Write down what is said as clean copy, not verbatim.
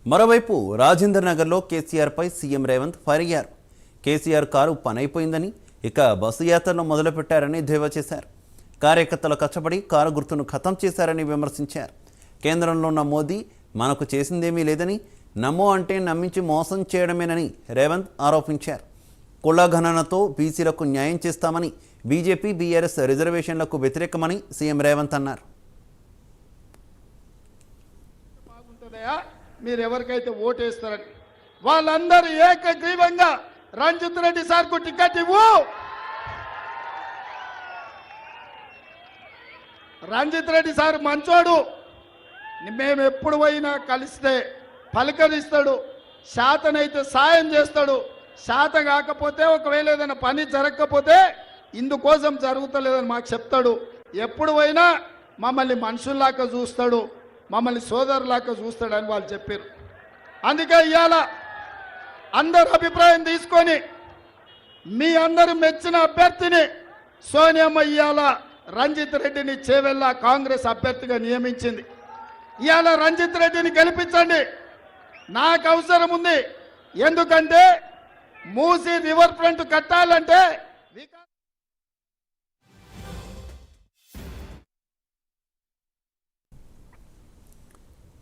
మరోవైపు రాజేంద్ర నగర్లో కేసీఆర్పై CM Revanth fire అయ్యారు. కేసీఆర్ కారు పనైపోయిందని, ఇక బస్సు యాత్రను మొదలుపెట్టారని ఎద్దేవా చేశారు. కార్యకర్తలు కష్టపడి కారు గుర్తును ఖతం చేశారని విమర్శించారు. కేంద్రంలో ఉన్న మోదీ మనకు చేసిందేమీ లేదని, నమ్మో అంటే నమ్మించి మోసం చేయడమేనని రేవంత్ ఆరోపించారు. కులగణనతో బీసీలకు న్యాయం చేస్తామని, బీజేపీ బీఆర్ఎస్ రిజర్వేషన్లకు వ్యతిరేకమని సీఎం రేవంత్ అన్నారు. మీరు ఎవరికైతే ఓటేస్తారని వాళ్ళందరూ ఏకగ్రీవంగా రంజిత్ రెడ్డి సార్కు టికెట్ ఇవ్వు, రంజిత్ రెడ్డి సార్ మంచోడు, మేము ఎప్పుడు పోయినా కలిస్తే పలకరిస్తాడు, శాతనైతే సాయం చేస్తాడు, శాత కాకపోతే ఒకవేళ ఏదైనా పని జరగకపోతే ఇందుకోసం జరుగుతలేదని మాకు చెప్తాడు. ఎప్పుడు పోయినా మమ్మల్ని మనుషుల్లాగా చూస్తాడు, మమ్మల్ని సోదరులాగా చూస్తాడని వాళ్ళు చెప్పారు. అందుకే ఇవాళ అందరు అభిప్రాయం తీసుకొని మీ అందరూ మెచ్చిన అభ్యర్థిని సోనియమ్మ ఇవాళ రంజిత్ రెడ్డిని చేవెళ్ళ కాంగ్రెస్ అభ్యర్థిగా నియమించింది. ఇవాళ రంజిత్ రెడ్డిని గెలిపించండి, నాకు అవసరం ఉంది. ఎందుకంటే మూసీ రివర్ ఫ్రంట్ కట్టాలంటే